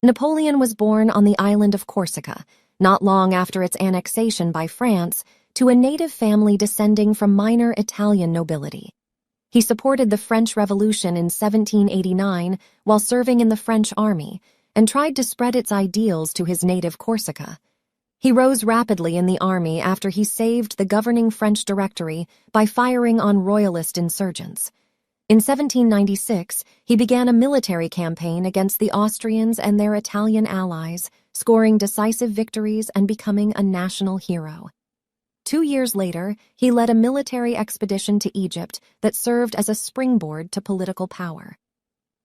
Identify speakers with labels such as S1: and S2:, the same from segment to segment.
S1: Napoleon was born on the island of Corsica, not long after its annexation by France, to a native family descending from minor Italian nobility. He supported the French Revolution in 1789 while serving in the French army and tried to spread its ideals to his native Corsica. He rose rapidly in the army after he saved the governing French Directory by firing on royalist insurgents. In 1796, he began a military campaign against the Austrians and their Italian allies, scoring decisive victories and becoming a national hero. 2 years later, he led a military expedition to Egypt that served as a springboard to political power.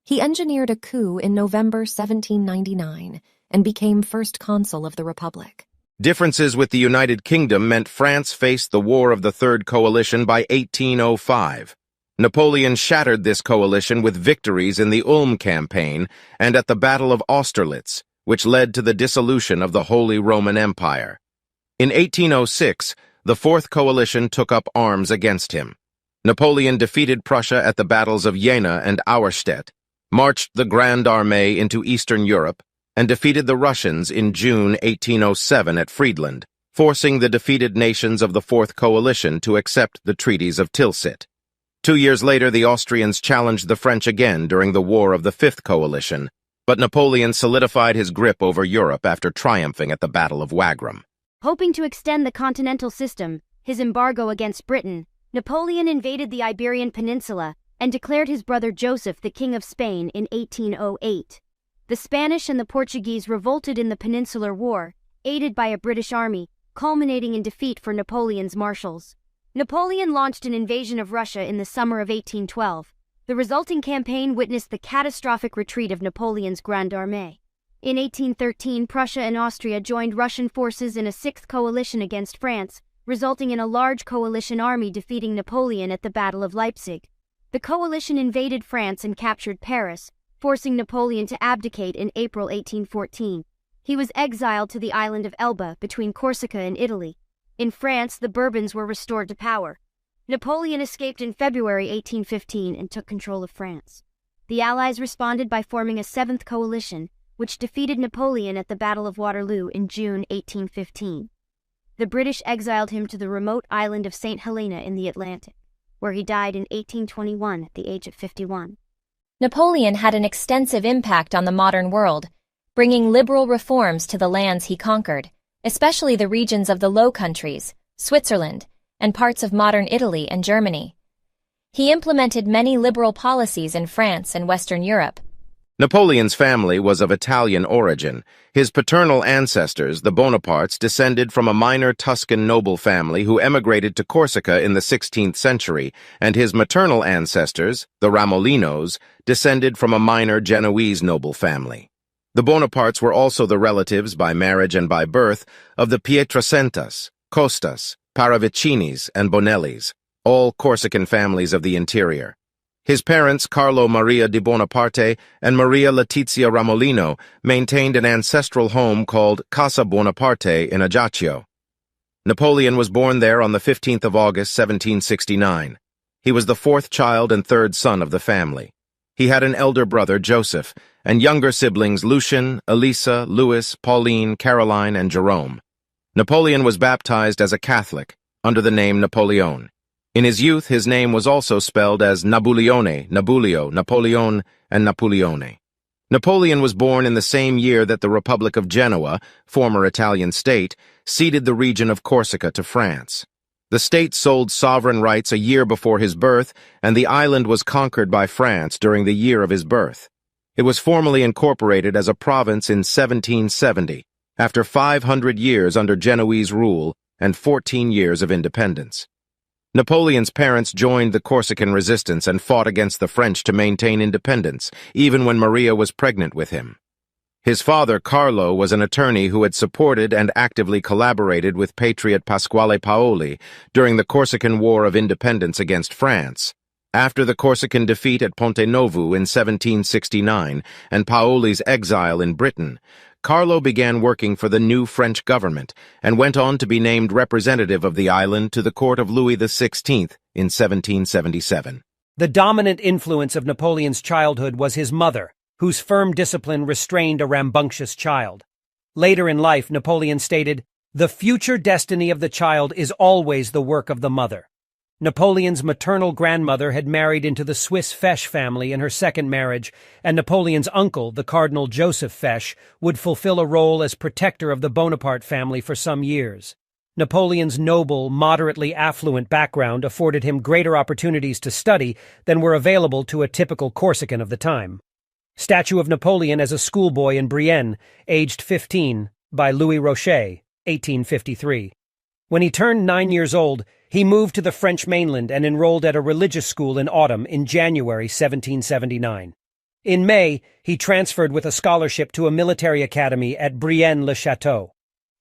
S1: He engineered a coup in November 1799 and became First Consul of the Republic.
S2: Differences with the United Kingdom meant France faced the War of the Third Coalition by 1805. Napoleon shattered this coalition with victories in the Ulm campaign and at the Battle of Austerlitz, which led to the dissolution of the Holy Roman Empire. In 1806, the Fourth Coalition took up arms against him. Napoleon defeated Prussia at the battles of Jena and Auerstedt, marched the Grande Armée into Eastern Europe, and defeated the Russians in June 1807 at Friedland, forcing the defeated nations of the Fourth Coalition to accept the treaties of Tilsit. 2 years later, the Austrians challenged the French again during the War of the Fifth Coalition, but Napoleon solidified his grip over Europe after triumphing at the Battle of Wagram.
S3: Hoping to extend the continental system, his embargo against Britain, Napoleon invaded the Iberian Peninsula and declared his brother Joseph the King of Spain in 1808. The Spanish and the Portuguese revolted in the Peninsular War, aided by a British army, culminating in defeat for Napoleon's marshals. Napoleon launched an invasion of Russia in the summer of 1812. The resulting campaign witnessed the catastrophic retreat of Napoleon's Grande Armée. In 1813, Prussia and Austria joined Russian forces in a sixth coalition against France, resulting in a large coalition army defeating Napoleon at the Battle of Leipzig. The coalition invaded France and captured Paris, forcing Napoleon to abdicate in April 1814. He was exiled to the island of Elba between Corsica and Italy. In France, the Bourbons were restored to power. Napoleon escaped in February 1815 and took control of France. The Allies responded by forming a seventh coalition, which defeated Napoleon at the Battle of Waterloo in June 1815. The British exiled him to the remote island of St. Helena in the Atlantic, where he died in 1821 at the age of 51.
S4: Napoleon had an extensive impact on the modern world, bringing liberal reforms to the lands he conquered, especially the regions of the Low Countries, Switzerland, and parts of modern Italy and Germany. He implemented many liberal policies in France and Western Europe.
S2: Napoleon's family was of Italian origin. His paternal ancestors, the Bonapartes, descended from a minor Tuscan noble family who emigrated to Corsica in the 16th century, and his maternal ancestors, the Ramolinos, descended from a minor Genoese noble family. The Bonapartes were also the relatives, by marriage and by birth, of the Pietrasentas, Costas, Paravicinis, and Bonellis, all Corsican families of the interior. His parents, Carlo Maria di Bonaparte and Maria Letizia Ramolino, maintained an ancestral home called Casa Bonaparte in Ajaccio. Napoleon was born there on the 15th of August, 1769. He was the fourth child and third son of the family. He had an elder brother, Joseph, and younger siblings Lucien, Elisa, Louis, Pauline, Caroline, and Jerome. Napoleon was baptized as a Catholic, under the name Napoleon. In his youth, his name was also spelled as Nabulione, Nabulio, Napoleon, and Napoleone. Napoleon was born in the same year that the Republic of Genoa, former Italian state, ceded the region of Corsica to France. The state sold sovereign rights a year before his birth, and the island was conquered by France during the year of his birth. It was formally incorporated as a province in 1770, after 500 years under Genoese rule and 14 years of independence. Napoleon's parents joined the Corsican resistance and fought against the French to maintain independence, even when Maria was pregnant with him. His father, Carlo, was an attorney who had supported and actively collaborated with patriot Pasquale Paoli during the Corsican War of Independence against France. After the Corsican defeat at Ponte Novo in 1769 and Paoli's exile in Britain, Carlo began working for the new French government and went on to be named representative of the island to the court of Louis XVI in 1777.
S5: The dominant influence of Napoleon's childhood was his mother, whose firm discipline restrained a rambunctious child. Later in life, Napoleon stated, "The future destiny of the child is always the work of the mother." Napoleon's maternal grandmother had married into the Swiss Fesch family in her second marriage, and Napoleon's uncle, the Cardinal Joseph Fesch, would fulfill a role as protector of the Bonaparte family for some years. Napoleon's noble, moderately affluent background afforded him greater opportunities to study than were available to a typical Corsican of the time. Statue of Napoleon as a schoolboy in Brienne, aged 15, by Louis Rocher, 1853. When he turned 9 years old, he moved to the French mainland and enrolled at a religious school in autumn in January 1779. In May, he transferred with a scholarship to a military academy at Brienne-le-Château.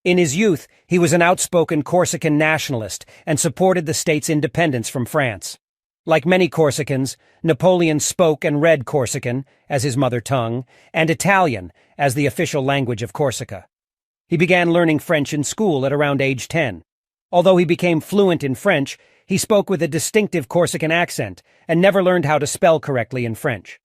S5: In his youth, he was an outspoken Corsican nationalist and supported the state's independence from France. Like many Corsicans, Napoleon spoke and read Corsican, as his mother tongue, and Italian, as the official language of Corsica. He began learning French in school at around age 10. Although he became fluent in French, he spoke with a distinctive Corsican accent and never learned how to spell correctly in French.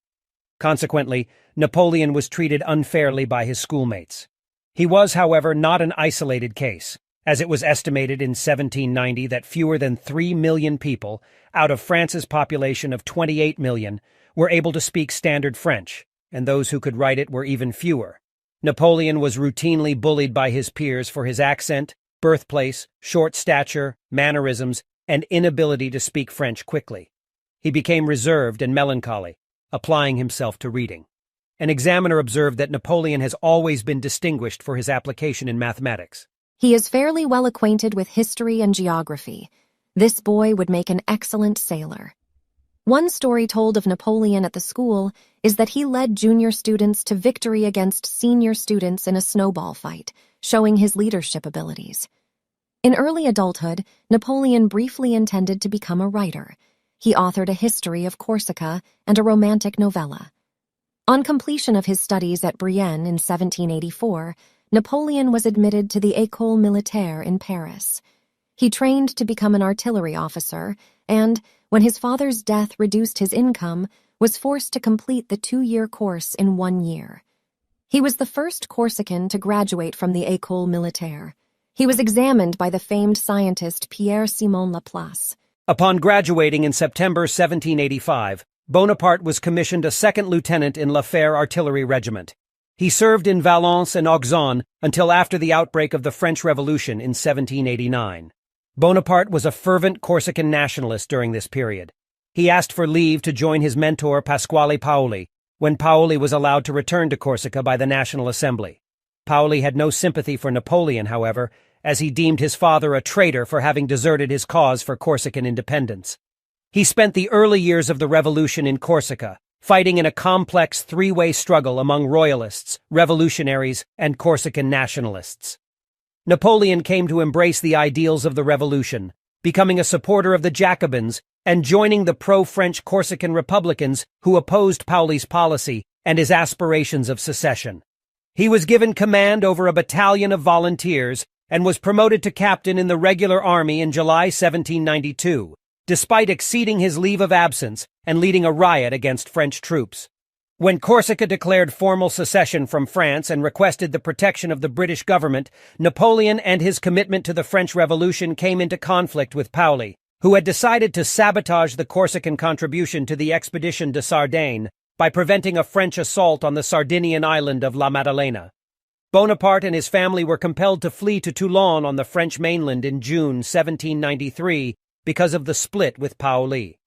S5: Consequently, Napoleon was treated unfairly by his schoolmates. He was, however, not an isolated case, as it was estimated in 1790 that fewer than 3 million people, out of France's population of 28 million, were able to speak standard French, and those who could write it were even fewer. Napoleon was routinely bullied by his peers for his accent, birthplace, short stature, mannerisms, and inability to speak French quickly. He became reserved and melancholy, applying himself to reading. An examiner observed that Napoleon has always been distinguished for his application in mathematics.
S1: He is fairly well acquainted with history and geography. This boy would make an excellent sailor. One story told of Napoleon at the school is that he led junior students to victory against senior students in a snowball fight, showing his leadership abilities. In early adulthood, Napoleon briefly intended to become a writer. He authored a history of Corsica and a romantic novella. On completion of his studies at Brienne in 1784, Napoleon was admitted to the École Militaire in Paris. He trained to become an artillery officer and, when his father's death reduced his income, was forced to complete the 2-year course in 1 year. He was the first Corsican to graduate from the École Militaire. He was examined by the famed scientist Pierre-Simon Laplace.
S5: Upon graduating in September 1785, Bonaparte was commissioned a second lieutenant in Lafayette Artillery Regiment. He served in Valence and Auxonne until after the outbreak of the French Revolution in 1789. Bonaparte was a fervent Corsican nationalist during this period. He asked for leave to join his mentor Pasquale Paoli, when Paoli was allowed to return to Corsica by the National Assembly. Paoli had no sympathy for Napoleon, however, as he deemed his father a traitor for having deserted his cause for Corsican independence. He spent the early years of the revolution in Corsica, fighting in a complex three-way struggle among royalists, revolutionaries, and Corsican nationalists. Napoleon came to embrace the ideals of the revolution, becoming a supporter of the Jacobins and joining the pro-French Corsican Republicans who opposed Paoli's policy and his aspirations of secession. He was given command over a battalion of volunteers and was promoted to captain in the regular army in July 1792, despite exceeding his leave of absence and leading a riot against French troops. When Corsica declared formal secession from France and requested the protection of the British government, Napoleon and his commitment to the French Revolution came into conflict with Paoli, who had decided to sabotage the Corsican contribution to the Expedition de Sardaigne by preventing a French assault on the Sardinian island of La Maddalena. Bonaparte and his family were compelled to flee to Toulon on the French mainland in June 1793 because of the split with Paoli.